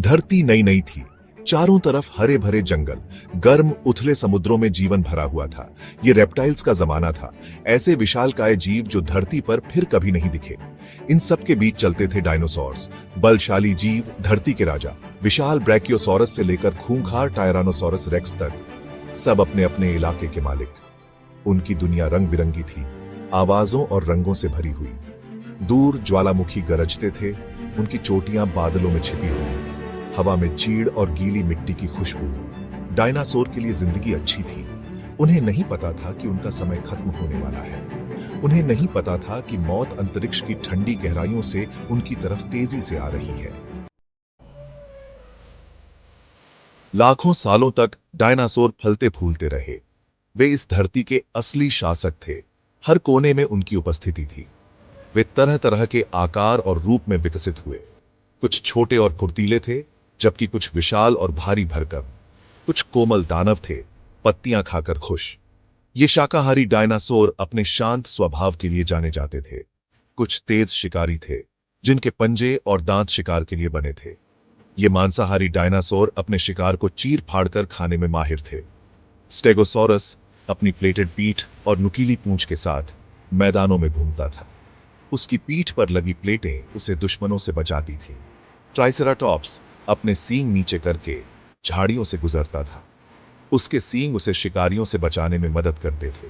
धरती नई नई थी, चारों तरफ हरे भरे जंगल, गर्म उथले समुद्रों में जीवन भरा हुआ था। ये रेप्टाइल्स का जमाना था, ऐसे विशालकाय जीव जो धरती पर फिर कभी नहीं दिखे। इन सब के बीच चलते थे डायनासोर्स, बलशाली जीव, धरती के राजा। विशाल ब्रैकियोसॉरस से लेकर खूंखार टायरानोसोरस रेक्स तक, सब अपने अपने इलाके के मालिक। उनकी दुनिया रंग बिरंगी थी, आवाजों और रंगों से भरी हुई। दूर ज्वालामुखी गरजते थे, उनकी चोटियां बादलों में छिपी हुई, हवा में चीड़ और गीली मिट्टी की खुशबू। डायनासोर के लिए जिंदगी अच्छी थी। उन्हें नहीं पता था कि उनका समय खत्म होने वाला है। उन्हें नहीं पता था कि मौत अंतरिक्ष की ठंडी गहराइयों से उनकी तरफ तेजी से आ रही है। लाखों सालों तक डायनासोर फलते फूलते रहे। वे इस धरती के असली शासक थे। हर कोने में उनकी उपस्थिति थी। वे तरह तरह के आकार और रूप में विकसित हुए। कुछ छोटे और फुर्तीले थे, जबकि कुछ विशाल और भारी भरकम। कुछ कोमल दानव थे, पत्तियां खाकर खुश। ये शाकाहारी डायनासोर अपने शांत स्वभाव के लिए जाने जाते थे। कुछ तेज शिकारी थे, जिनके पंजे और दांत शिकार के लिए बने थे। ये मांसाहारी डायनासोर अपने शिकार को चीर फाड़कर खाने में माहिर थे। स्टेगोसॉरस अपनी प्लेटेड पीठ और नुकीली पूंछ के साथ मैदानों में घूमता था। उसकी पीठ पर लगी प्लेटें उसे दुश्मनों से बचाती थी। ट्राइसेराटॉप्स अपने सींग नीचे करके झाड़ियों से गुजरता था। उसके सींग उसे शिकारियों से बचाने में मदद करते थे।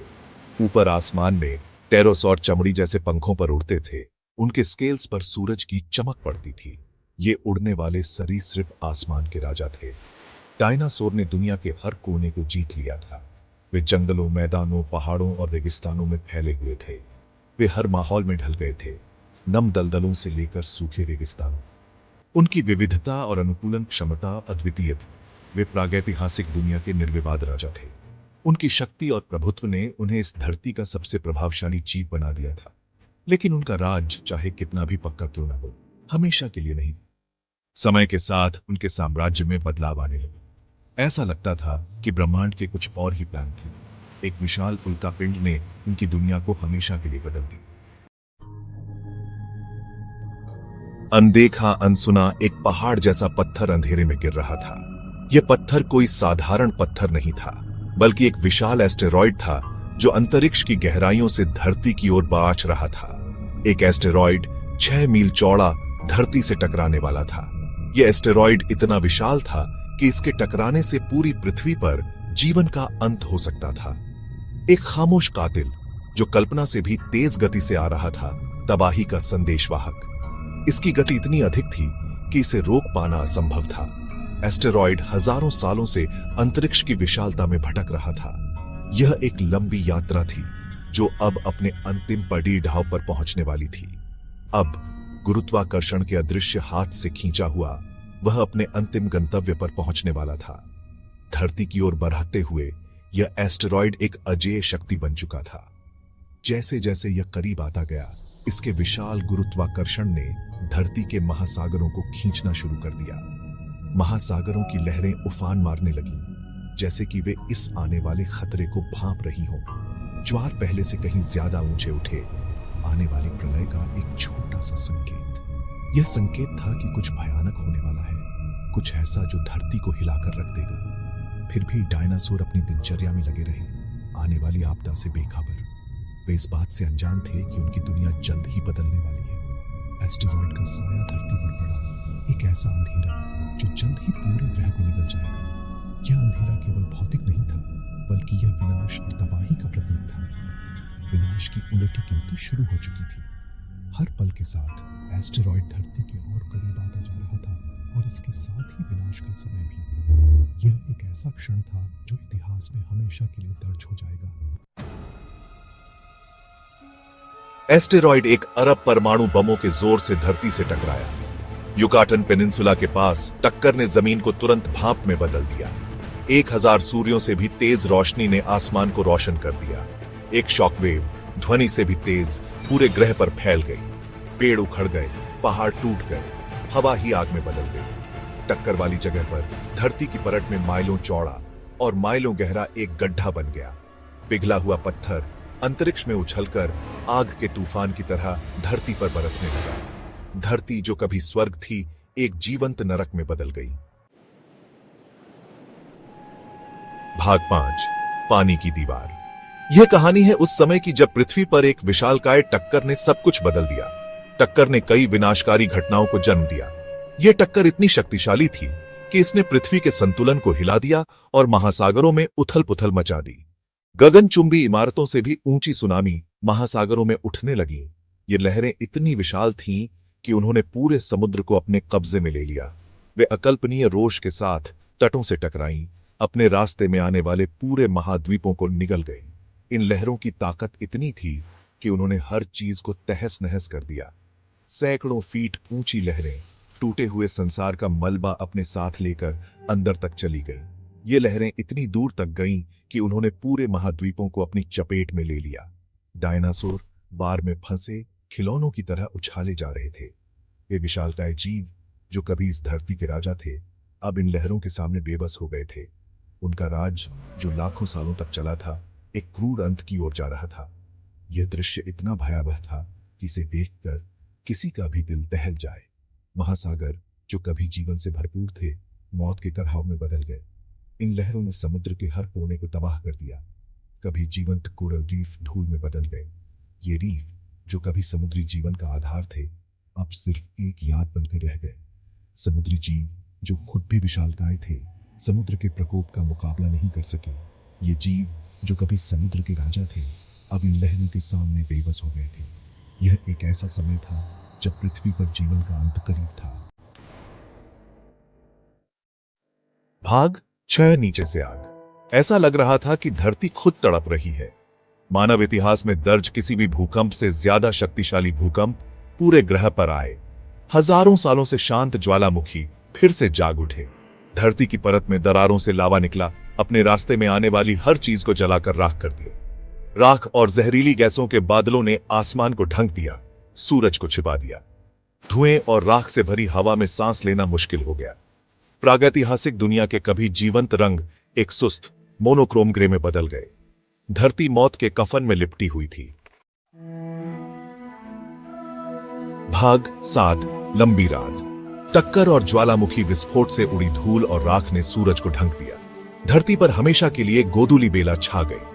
ऊपर आसमान में टेरोसॉर चमड़ी जैसे पंखों पर उड़ते थे। उनके स्केल्स पर सूरज की चमक पड़ती थी। ये उड़ने वाले सरीसृप आसमान के राजा थे। डायनासोर ने दुनिया के हर कोने को जीत लिया था। वे जंगलों, मैदानों, पहाड़ों और रेगिस्तानों में फैले हुए थे। वे हर माहौल में ढल गए थे, नम दलदलों से लेकर सूखे रेगिस्तानों। उनकी विविधता और अनुकूलन क्षमता अद्वितीय थी। वे प्रागैतिहासिक दुनिया के निर्विवाद राजा थे। उनकी शक्ति और प्रभुत्व ने उन्हें इस धरती का सबसे प्रभावशाली जीव बना दिया था। लेकिन उनका राज चाहे कितना भी पक्का क्यों न हो, हमेशा के लिए नहीं। समय के साथ उनके साम्राज्य में बदलाव आने लगे। ऐसा लगता था कि ब्रह्मांड के कुछ और ही प्लान थे। एक विशाल उल्कापिंड ने उनकी दुनिया को हमेशा के लिए बदल दी। अनदेखा अनसुना एक पहाड़ जैसा पत्थर अंधेरे में गिर रहा था। यह पत्थर कोई साधारण पत्थर नहीं था, बल्कि एक विशाल एस्टेरॉयड था जो अंतरिक्ष की गहराइयों से धरती की ओर बाँच रहा था। एक एस्टेरॉयड 6 मील चौड़ा धरती से टकराने वाला था। यह एस्टेरॉयड इतना विशाल था कि इसके टकराने से पूरी पृथ्वी पर जीवन का अंत हो सकता था। एक खामोश कातिल जो कल्पना से भी तेज गति से आ रहा था, तबाही का संदेशवाहक। इसकी गति इतनी अधिक थी कि इसे रोक पाना असंभव था। एस्टेरॉयड हजारों सालों से अंतरिक्ष की विशालता में भटक रहा था। यह एक लंबी यात्रा थी जो अब अपने अंतिम पड़ाव पर पहुंचने वाली थी। अब गुरुत्वाकर्षण के अदृश्य हाथ से खींचा हुआ वह अपने अंतिम गंतव्य पर पहुंचने वाला था। धरती की ओर बढ़ते हुए यह एस्टेरॉयड एक अजेय शक्ति बन चुका था। जैसे जैसे यह करीब आता गया, इसके विशाल गुरुत्वाकर्षण ने धरती के महासागरों को खींचना शुरू कर दिया। महासागरों की लहरें उफान मारने लगीं, जैसे कि वे इस आने वाले खतरे को भांप रही हों। ज्वार पहले से कहीं ज्यादा ऊंचे उठे, आने वाली प्रलय का एक छोटा सा संकेत। यह संकेत था कि कुछ भयानक होने वाला है, कुछ ऐसा जो धरती को हिलाकर रख देगा। फिर भी डायनासोर अपनी दिनचर्या में लगे रहे, आने वाली आपदा से बेखबर। वे इस बात से अनजान थे कि उनकी दुनिया जल्द ही बदलने वाली है। एस्टेरॉयड का साया धरती पर पड़ा, एक ऐसा अंधेरा जो जल्द ही पूरे ग्रह को निगल जाएगा। यह अंधेरा केवल भौतिक नहीं था, बल्कि यह विनाश और तबाही का प्रतीक था। विनाश की उलटी गिनती शुरू हो चुकी थी। हर पल के साथ एस्टेरॉयड धरती के और करीब आता जा रहा था, और इसके साथ ही विनाश का समय भी। यह एक ऐसा क्षण था जो इतिहास में हमेशा के लिए दर्ज हो जाएगा। एस्टेरॉयड एक अरब परमाणु बमों के जोर से धरती से टकराया। युकाटन पेनिनसुला के पास टक्कर ने जमीन को तुरंत भाप में बदल दिया। 1000 सूर्यों से भी तेज रोशनी ने आसमान को रोशन कर दिया। एक शॉकवेव ध्वनि से भी तेज पूरे ग्रह पर फैल गई। पेड़ उखड़ गए, पहाड़ टूट गए, हवा ही आग में बदल गई। टक्कर वाली जगह पर धरती की परत में माइलों चौड़ा और माइलों गहरा एक गड्ढा बन गया। पिघला हुआ पत्थर अंतरिक्ष में उछलकर आग के तूफान की तरह धरती पर बरसने लगा। धरती जो कभी स्वर्ग थी, एक जीवंत नरक में बदल गई। भाग 5 पानी की दीवार। यह कहानी है उस समय की जब पृथ्वी पर एक विशालकाय टक्कर ने सब कुछ बदल दिया। टक्कर ने कई विनाशकारी घटनाओं को जन्म दिया। यह टक्कर इतनी शक्तिशाली थी कि इसने पृथ्वी के संतुलन को हिला दिया और महासागरों में उथल पुथल मचा दी। गगनचुंबी इमारतों से भी ऊंची सुनामी महासागरों में उठने लगी। ये लहरें इतनी विशाल थीं कि उन्होंने पूरे समुद्र को अपने कब्जे में ले लिया। वे अकल्पनीय रोष के साथ तटों से टकराईं, अपने रास्ते में आने वाले पूरे महाद्वीपों को निगल गए। इन लहरों की ताकत इतनी थी कि उन्होंने हर चीज को तहस नहस कर दिया। सैकड़ों फीट ऊंची लहरें टूटे हुए संसार का मलबा अपने साथ लेकर अंदर तक चली गईं। ये लहरें इतनी दूर तक गईं कि उन्होंने पूरे महाद्वीपों को अपनी चपेट में ले लिया। डायनासोर बार में फंसे खिलौनों की तरह उछाले जा रहे थे। वे विशालकाय जीव जो कभी इस धरती के राजा थे, अब इन लहरों के सामने बेबस हो गए थे। उनका राज जो लाखों सालों तक चला था, एक क्रूर अंत की ओर जा रहा था। यह दृश्य इतना भयावह था कि इसे देखकर किसी का भी दिल दहल जाए। महासागर जो कभी जीवन से भरपूर थे, मौत के कराह में बदल गए। इन लहरों ने समुद्र के हर कोने को तबाह कर दिया। कभी जीवंत कोरल रीफ धूल में बदल गए। ये रीफ जो कभी समुद्री जीवन का आधार थे, अब सिर्फ एक याद बनकर रह गए। समुद्री जीव जो खुद भी विशालकाय थे, समुद्र के प्रकोप का मुकाबला नहीं कर सके। ये जीव जो कभी समुद्र के राजा थे, अब इन लहरों के सामने बेबस हो गए थे। यह एक ऐसा समय था जब पृथ्वी पर जीवन का अंत करीब था। भाग 6 नीचे से आग। ऐसा लग रहा था कि धरती खुद तड़प रही है। मानव इतिहास में दर्ज किसी भी भूकंप से ज्यादा शक्तिशाली भूकंप पूरे ग्रह पर आए। हजारों सालों से शांत ज्वालामुखी फिर से जाग उठे। धरती की परत में दरारों से लावा निकला, अपने रास्ते में आने वाली हर चीज को जलाकर राख कर दिया। राख और जहरीली गैसों के बादलों ने आसमान को ढक दिया, सूरज को छिपा दिया। धुएं और राख से भरी हवा में सांस लेना मुश्किल हो गया। प्रागैतिहासिक दुनिया के कभी जीवंत रंग एक सुस्त मोनोक्रोम ग्रे में बदल गए। धरती मौत के कफन में लिपटी हुई थी। भाग 7 लंबी रात। टक्कर और ज्वालामुखी विस्फोट से उड़ी धूल और राख ने सूरज को ढक दिया। धरती पर हमेशा के लिए गोधूली बेला छा गई।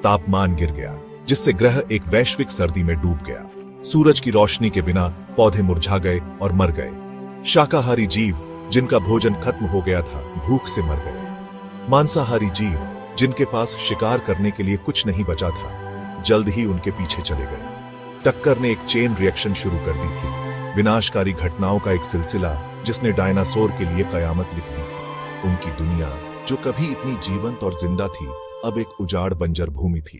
तापमान गिर गया, जिससे ग्रह एक वैश्विक सर्दी में डूब गया। सूरज की रोशनी के बिना पौधे मुरझा गए और मर गए। शाकाहारी जीव जिनका भोजन खत्म हो गया था, भूख से मर गए। मांसाहारी जीव जिनके पास शिकार करने के लिए कुछ नहीं बचा था, जल्द ही उनके पीछे चले गए। टक्कर ने एक चेन रिएक्शन शुरू कर दी थी, विनाशकारी घटनाओं का एक सिलसिला जिसने डायनासोर के लिए कयामत लिख दी थी। उनकी दुनिया जो कभी इतनी जीवंत और जिंदा थी, अब एक उजाड़ बंजर भूमि थी।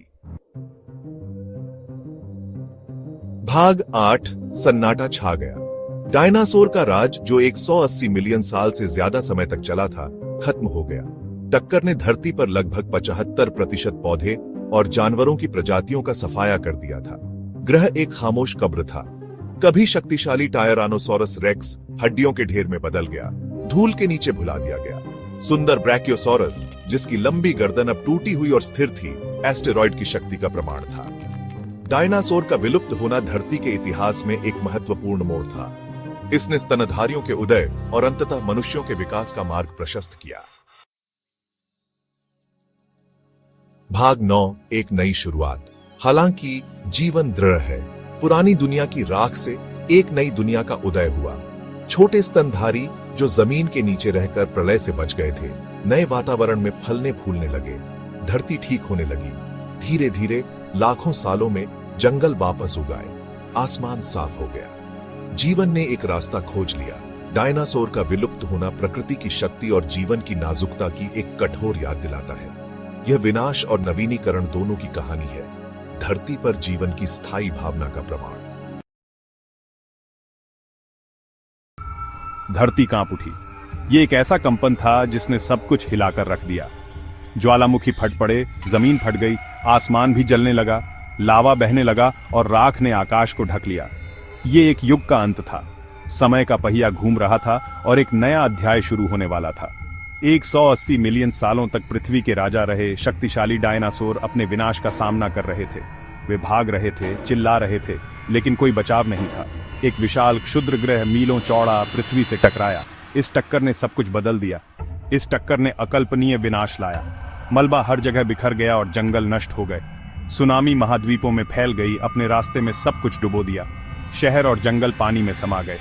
भाग 8 सन्नाटा छा गया। डायनासोर का राज जो 180 मिलियन साल से ज्यादा समय तक चला था, खत्म हो गया। टक्कर ने धरती पर लगभग 75% पौधे और जानवरों की प्रजातियों का सफाया कर दिया था। ग्रह एक खामोश कब्र था। कभी शक्तिशाली टायरानोसोरस रेक्स हड्डियों के ढेर में बदल गया, धूल के नीचे भुला दिया गया। सुंदर ब्रैकियोसोरस जिसकी लंबी गर्दन अब टूटी हुई और स्थिर थी, एस्टेरॉयड की शक्ति का प्रमाण था। डायनासोर का विलुप्त होना धरती के इतिहास में एक महत्वपूर्ण मोड़ था। इसने स्तनधारियों के उदय और अंततः मनुष्यों के विकास का मार्ग प्रशस्त किया। भाग 9 एक नई शुरुआत। हालांकि जीवन दृढ़ है, पुरानी दुनिया की राख से एक नई दुनिया का उदय हुआ। छोटे स्तनधारी जो जमीन के नीचे रहकर प्रलय से बच गए थे, नए वातावरण में फलने फूलने लगे। धरती ठीक होने लगी। धीरे धीरे लाखों सालों में जंगल वापस उगाए, आसमान साफ हो गया। जीवन ने एक रास्ता खोज लिया। डायनासोर का विलुप्त होना प्रकृति की शक्ति और जीवन की नाजुकता की एक कठोर याद दिलाता है। यह विनाश और नवीनीकरण दोनों की कहानी है, धरती पर जीवन की स्थायी भावना का प्रमाण। धरती कांप उठी। ये एक ऐसा कंपन था जिसने सब कुछ हिलाकर रख दिया। ज्वालामुखी फट पड़े, जमीन फट गई, आसमान भी जलने लगा, लावा बहने लगा और राख ने आकाश को ढक लिया। ये एक युग का अंत था। समय का पहिया घूम रहा था और एक नया अध्याय शुरू होने वाला था। 180 मिलियन सालों तक पृथ्वी के राजा रहे शक्तिशाली डायनासोर अपने विनाश का सामना कर रहे थे। वे भाग रहे थे, चिल्ला रहे थे, लेकिन कोई बचाव नहीं था। एक विशाल क्षुद्र ग्रह मीलों चौड़ा पृथ्वी से टकराया। इस टक्कर ने सब कुछ बदल दिया। इस टक्कर ने अकल्पनीय विनाश लाया। मलबा हर जगह बिखर गया और जंगल नष्ट हो गए। सुनामी महाद्वीपों में फैल गई, अपने रास्ते में सब कुछ डुबो दिया। शहर और जंगल पानी में समा गए।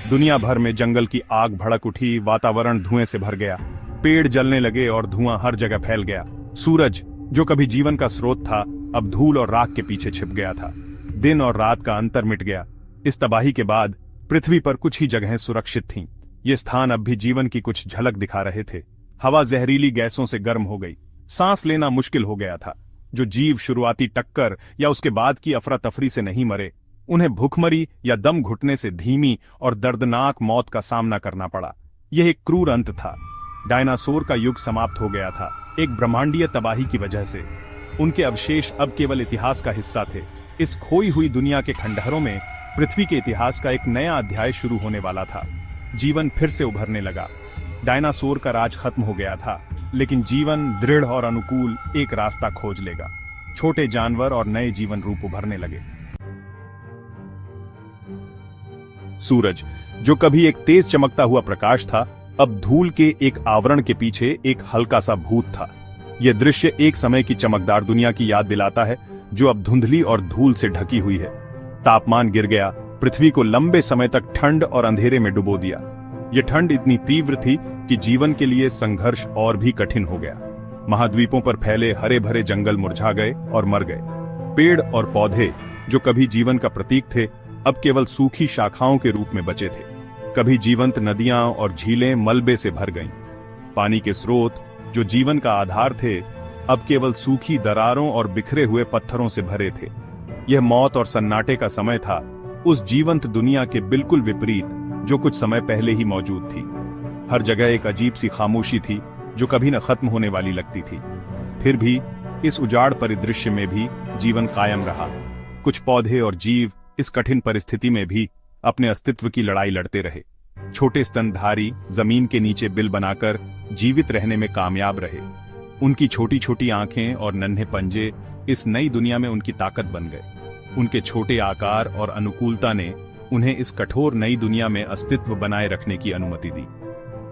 दुनिया भर में जंगल की आग भड़क उठी, वातावरण धुएं से भर गया। पेड़ जलने लगे और धुआं हर जगह फैल गया। सूरज, जो कभी जीवन का स्रोत था, अब धूल और राख के पीछे छिप गया था। दिन और रात का अंतर मिट गया। इस तबाही के बाद पृथ्वी पर कुछ ही जगहें सुरक्षित थीं। ये स्थान अब भी जीवन की कुछ झलक दिखा रहे थे। हवा जहरीली गैसों से गर्म हो गई। सांस लेना मुश्किल हो गया था। जो जीव शुरुआती टक्कर या उसके बाद की अफरा तफरी से नहीं मरे, उन्हें भूखमरी या दम घुटने से धीमी और दर्दनाक मौत का सामना करना पड़ा। यह एक क्रूर अंत था। डायनासोर का युग समाप्त हो गया था, एक ब्रह्मांडीय तबाही की वजह से। उनके अवशेष अब केवल इतिहास का हिस्सा थे। इस खोई हुई दुनिया के खंडहरों में पृथ्वी के इतिहास का एक नया अध्याय शुरू होने वाला था। जीवन फिर से उभरने लगा। डायनासोर का राज खत्म हो गया था, लेकिन जीवन दृढ़ और अनुकूल एक रास्ता खोज लेगा। छोटे जानवर और नए जीवन रूप उभरने लगे। सूरज, जो कभी एक तेज चमकता हुआ प्रकाश था, अब धूल के एक आवरण के पीछे एक हल्का सा भूत था। यह दृश्य एक समय की चमकदार दुनिया की याद दिलाता है, जो अब धुंधली और धूल से ढकी हुई है। तापमान गिर गया, पृथ्वी को लंबे समय तक ठंड और अंधेरे में डुबो दिया। यह ठंड इतनी तीव्र थी कि जीवन के लिए संघर्ष और भी कठिन हो गया। महाद्वीपों पर फैले हरे भरे जंगल मुरझा गए और मर गए। पेड़ और पौधे, जो कभी जीवन का प्रतीक थे, अब केवल सूखी शाखाओं के रूप में बचे थे। कभी जीवंत नदियां और झीलें मलबे से भर गईं। पानी के स्रोत, जो जीवन का आधार थे, अब केवल सूखी दरारों और बिखरे हुए पत्थरों से भरे थे। यह मौत और सन्नाटे का समय था, उस जीवंत दुनिया के बिल्कुल विपरीत जो कुछ समय पहले ही मौजूद थी। हर जगह एक अजीब सी खामोशी थी, जो कभी न खत्म होने वाली लगती थी। फिर भी इस उजाड़ परिदृश्य में भी जीवन कायम रहा। कुछ पौधे और जीव इस कठिन परिस्थिति में भी अपने अस्तित्व की लड़ाई लड़ते रहे। छोटे स्तनधारी जमीन के नीचे बिल बनाकर जीवित रहने में कामयाब रहे। उनकी छोटी छोटी आंखें और नन्हे पंजे इस नई दुनिया में उनकी ताकत बन गए। उनके छोटे आकार और अनुकूलता ने उन्हें इस कठोर नई दुनिया में अस्तित्व बनाए रखने की अनुमति दी।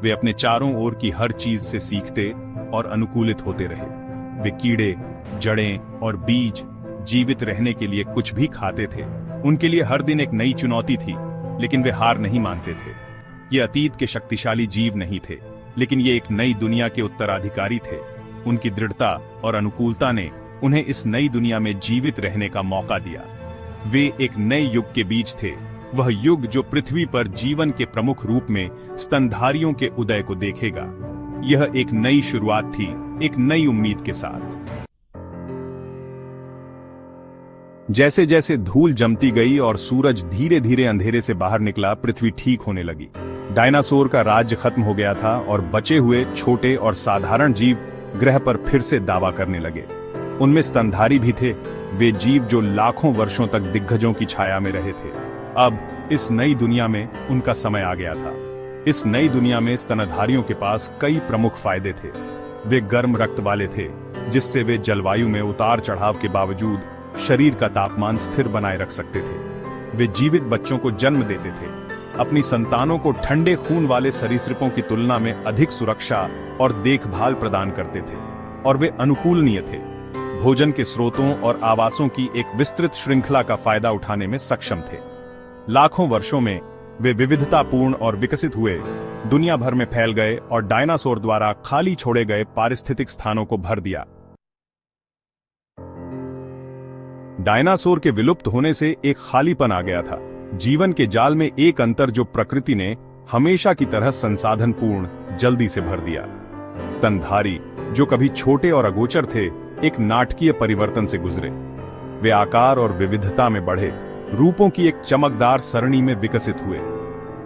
वे अपने चारों ओर की हर चीज से सीखते और अनुकूलित होते रहे। वे कीड़े, जड़ें और बीज जीवित रहने के लिए कुछ भी खाते थे। उनके लिए हर दिन एक नई चुनौती थी, लेकिन वे हार नहीं मानते थे। ये अतीत के शक्तिशाली जीव नहीं थे, लेकिन ये एक नई दुनिया के उत्तराधिकारी थे। उनकी दृढ़ता और अनुकूलता ने उन्हें इस नई दुनिया में जीवित रहने का मौका दिया। वे एक नए युग के बीज थे, वह युग जो पृथ्वी पर जीवन के प्रमुख रूप में स्तनधारियों के उदय को देखेगा। यह एक नई शुरुआत थी, एक नई उम्मीद के साथ। जैसे जैसे धूल जमती गई और सूरज धीरे धीरे अंधेरे से बाहर निकला, पृथ्वी ठीक होने लगी। डायनासोर का राज्य खत्म हो गया था और बचे हुए छोटे और साधारण जीव ग्रह पर फिर से दावा करने लगे। उनमें स्तनधारी भी थे, वे जीव जो लाखों वर्षों तक दिग्गजों की छाया में रहे थे। अब इस नई दुनिया में उनका समय आ गया था। इस नई दुनिया में स्तनधारियों के पास कई प्रमुख फायदे थे। वे गर्म रक्त वाले थे, जिससे वे जलवायु में उतार चढ़ाव के बावजूद शरीर का तापमान स्थिर बनाए रख सकते थे। वे जीवित बच्चों को जन्म देते थे, अपनी संतानों को ठंडे खून वाले सरीसृपों की तुलना में अधिक सुरक्षा और देखभाल प्रदान करते थे, और वे अनुकूलनीय थे। भोजन के स्रोतों और आवासों की एक विस्तृत श्रृंखला का फायदा उठाने में सक्षम थे। लाखों वर्षों में वे विविधतापूर्ण और विकसित हुए, दुनिया भर में फैल गए और डायनासोर द्वारा खाली छोड़े गए पारिस्थितिक स्थानों को भर दिया। डायनासोर के विलुप्त होने से एक खालीपन आ गया था। जीवन के जाल में एक अंतर जो प्रकृति ने हमेशा की तरह संसाधनपूर्ण जल्दी से भर दिया। स्तनधारी, जो कभी छोटे और अगोचर थे, एक नाटकीय परिवर्तन से गुजरे। वे आकार और विविधता में बढ़े, रूपों की एक चमकदार सरणी में विकसित हुए।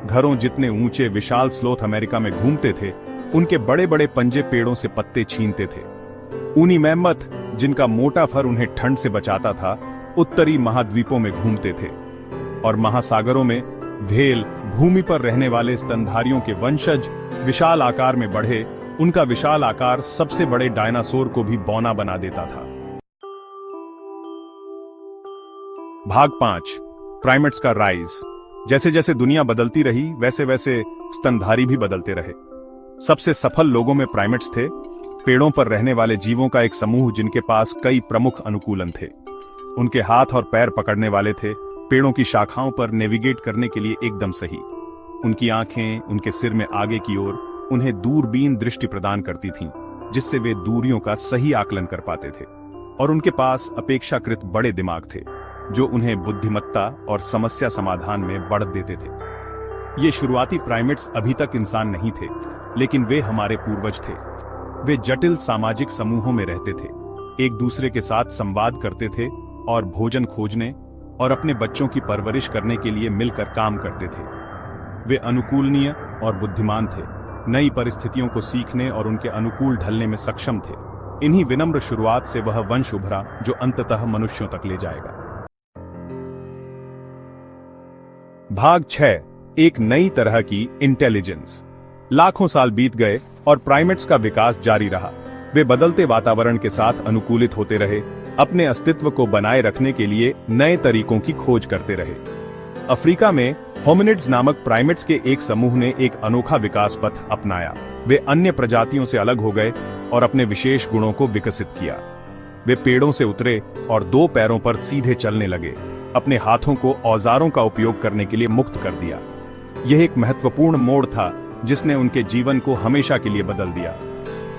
घरों जितने ऊंचे विशाल स्लोथ अमेरिका में घूमते थे, उनके बड़े बड़े पंजे पेड़ों से पत्ते छीनते थे। ऊनी मैमथ, जिनका मोटा फर उन्हें ठंड से बचाता था, उत्तरी महाद्वीपों में घूमते थे। और महासागरों में व्हेल, भूमि पर रहने वाले स्तनधारियों के वंशज, विशाल आकार में बढ़े। उनका विशाल आकार सबसे बड़े डायनासोर को भी बौना बना देता था। भाग 5। प्राइमेट्स का राइज। जैसे जैसे दुनिया बदलती रही वैसे वैसे स्तनधारी भी बदलते रहे। सबसे सफल लोगों में प्राइमेट्स थे, पेड़ों पर रहने वाले जीवों का एक समूह जिनके पास कई प्रमुख अनुकूलन थे। उनके हाथ और पैर पकड़ने वाले थे, पेड़ों की शाखाओं पर नेविगेट करने के लिए एकदम सही। उनकी आंखें उनके सिर में आगे की ओर उन्हें दूरबीन दृष्टि प्रदान करती थीं, जिससे वे दूरियों का सही आकलन कर पाते थे। और उनके पास अपेक्षाकृत बड़े दिमाग थे, जो उन्हें बुद्धिमत्ता और समस्या समाधान में बढ़त देते थे। ये शुरुआती प्राइमेट्स अभी तक इंसान नहीं थे, लेकिन वे हमारे पूर्वज थे। वे जटिल सामाजिक समूहों में रहते थे, एक दूसरे के साथ संवाद करते थे और भोजन खोजने और अपने बच्चों की परवरिश करने के लिए मिलकर काम करते थे। वे अनुकूलनीय और बुद्धिमान थे, नई परिस्थितियों को सीखने और उनके अनुकूल ढलने में सक्षम थे। इन्हीं विनम्र शुरुआत से वह वंश उभरा जो अंततः मनुष्यों तक ले जाएगा। भाग 6, एक नई तरह की इंटेलिजेंस। लाखों साल बीत गए और प्राइमेट्स का विकास जारी रहा। वे बदलते वातावरण के साथ अनुकूलित होते रहे, अपने अस्तित्व को बनाए रखने के लिए नए तरीकों की खोज करते रहे। अफ्रीका में होमिनिड्स नामक प्राइमेट्स के एक समूह ने एक अनोखा विकास पथ अपनाया। वे अन्य प्रजातियों से अलग हो गए और अपने विशेष गुणों को विकसित किया। वे पेड़ों से उतरे और 2 पैरों पर सीधे चलने लगे, अपने हाथों को औजारों का उपयोग करने के लिए मुक्त कर दिया। यह एक महत्वपूर्ण मोड़ था जिसने उनके जीवन को हमेशा के लिए बदल दिया।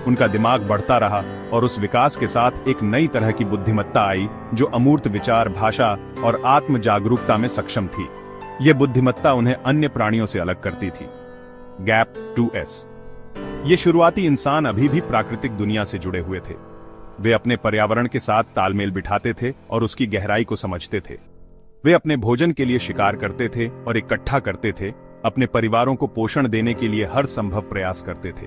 उनका दिमाग बढ़ता रहा और उस विकास के साथ एक नई तरह की बुद्धिमत्ता आई जो अमूर्त विचार, भाषा और आत्म जागरूकता में सक्षम थी। यह बुद्धिमत्ता उन्हें अन्य प्राणियों से अलग करती थी। Gap 2S। ये शुरुआती इंसान अभी भी प्राकृतिक दुनिया से जुड़े हुए थे। वे अपने पर्यावरण के साथ तालमेल बिठाते थे और उसकी गहराई को समझते थे। वे अपने भोजन के लिए शिकार करते थे और इकट्ठा करते थे, अपने परिवारों को पोषण देने के लिए हर संभव प्रयास करते थे।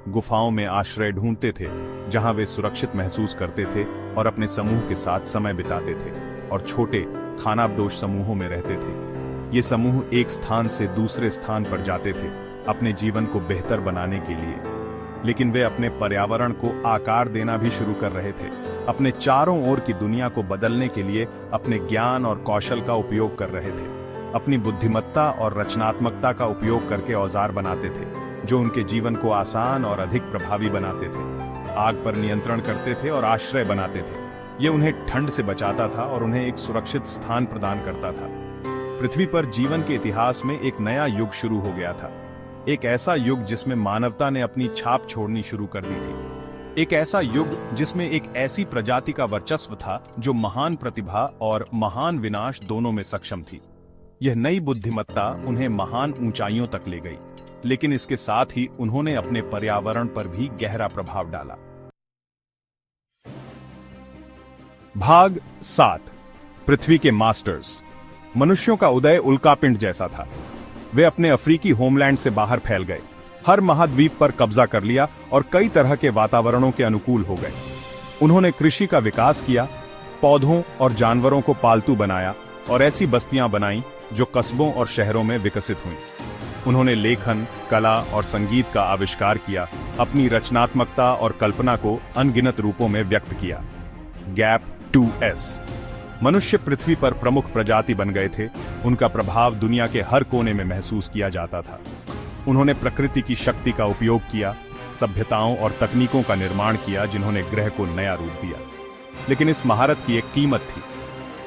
गुफाओं में आश्रय ढूंढते थे, जहां वे सुरक्षित महसूस करते थे और अपने समूह के साथ समय बिताते थे, और छोटे खानाबदोश समूहों में रहते थे। ये समूह एक स्थान से दूसरे स्थान पर जाते थे, अपने जीवन को बेहतर बनाने के लिए, लेकिन वे अपने पर्यावरण को आकार देना भी शुरू कर रहे थे। अपने चारों ओर की दुनिया को बदलने के लिए अपने ज्ञान और कौशल का उपयोग कर रहे थे। अपनी बुद्धिमत्ता और रचनात्मकता का उपयोग करके औजार बनाते थे, जो उनके जीवन को आसान और अधिक प्रभावी बनाते थे। आग पर नियंत्रण करते थे और आश्रय बनाते थे। ये उन्हें ठंड से बचाता था और उन्हें एक सुरक्षित स्थान प्रदान करता था। पृथ्वी पर जीवन के इतिहास में एक नया युग शुरू हो गया था। एक ऐसा युग जिसमें मानवता ने अपनी छाप छोड़नी शुरू कर दी थी। एक ऐसा युग जिसमें एक ऐसी प्रजाति का वर्चस्व था जो महान प्रतिभा और महान विनाश दोनों में सक्षम थी। यह नई बुद्धिमत्ता उन्हें महान ऊंचाइयों तक ले गई, लेकिन इसके साथ ही उन्होंने अपने पर्यावरण पर भी गहरा प्रभाव डाला। भाग 7, पृथ्वी के मास्टर्स। मनुष्यों का उदय उल्कापिंड जैसा था। वे अपने अफ्रीकी होमलैंड से बाहर फैल गए, हर महाद्वीप पर कब्जा कर लिया और कई तरह के वातावरणों के अनुकूल हो गए। उन्होंने कृषि का विकास किया, पौधों और जानवरों को पालतू बनाया और ऐसी बस्तियां बनाईं जो कस्बों और शहरों में विकसित हुईं। उन्होंने लेखन, कला और संगीत का आविष्कार किया, अपनी रचनात्मकता और कल्पना को अनगिनत रूपों में व्यक्त किया। Gap 2S। मनुष्य पृथ्वी पर प्रमुख प्रजाति बन गए थे। उनका प्रभाव दुनिया के हर कोने में महसूस किया जाता था। उन्होंने प्रकृति की शक्ति का उपयोग किया, सभ्यताओं और तकनीकों का निर्माण किया जिन्होंने ग्रह को नया रूप दिया। लेकिन इस महारत की एक कीमत थी।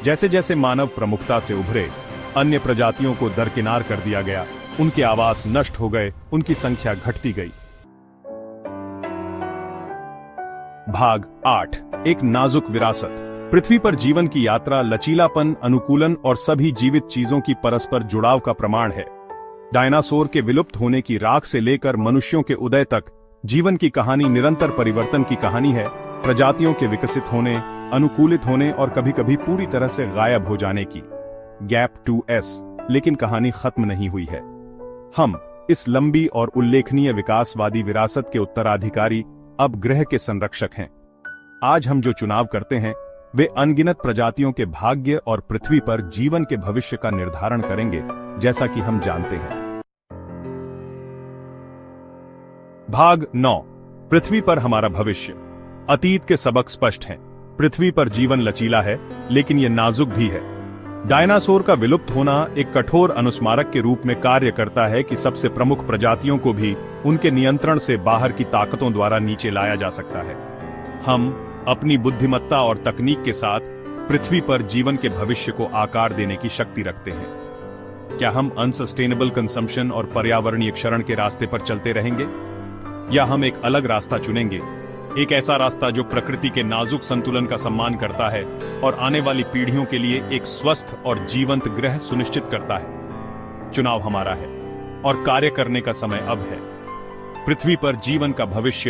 जैसे जैसे मानव प्रमुखता से उभरे, अन्य प्रजातियों को दरकिनार कर दिया गया, उनके आवास नष्ट हो गए, उनकी संख्या घटती गई। भाग 8, एक नाजुक विरासत। पृथ्वी पर जीवन की यात्रा लचीलापन, अनुकूलन और सभी जीवित चीजों की परस्पर जुड़ाव का प्रमाण है। डायनासोर के विलुप्त होने की राख से लेकर मनुष्यों के उदय तक जीवन की कहानी निरंतर परिवर्तन की कहानी है, प्रजातियों के विकसित होने, अनुकूलित होने और कभी-कभी पूरी तरह से गायब हो जाने की। Gap 2S। लेकिन कहानी खत्म नहीं हुई है। हम इस लंबी और उल्लेखनीय विकासवादी विरासत के उत्तराधिकारी अब ग्रह के संरक्षक हैं। आज हम जो चुनाव करते हैं वे अनगिनत प्रजातियों के भाग्य और पृथ्वी पर जीवन के भविष्य का निर्धारण करेंगे, जैसा कि हम जानते हैं। भाग 9, पृथ्वी पर हमारा भविष्य। अतीत के सबक स्पष्ट हैं। पृथ्वी पर जीवन लचीला है, लेकिन यह नाजुक भी है। डायनासोर का विलुप्त होना एक कठोर अनुस्मारक के रूप में कार्य करता है कि सबसे प्रमुख प्रजातियों को भी उनके नियंत्रण से बाहर की ताकतों द्वारा नीचे लाया जा सकता है। हम अपनी बुद्धिमत्ता और तकनीक के साथ पृथ्वी पर जीवन के भविष्य को आकार देने की शक्ति रखते हैं। क्या हम अनसस्टेनेबल कंजम्पशन और पर्यावरणीय क्षरण के रास्ते पर चलते रहेंगे, या हम एक अलग रास्ता चुनेंगे, एक ऐसा रास्ता जो प्रकृति के नाजुक संतुलन का सम्मान करता है और आने वाली पीढ़ियों के लिए एक स्वस्थ और जीवंत ग्रह सुनिश्चित करता है। चुनाव हमारा है और कार्य करने का समय अब है। पृथ्वी पर जीवन का भविष्य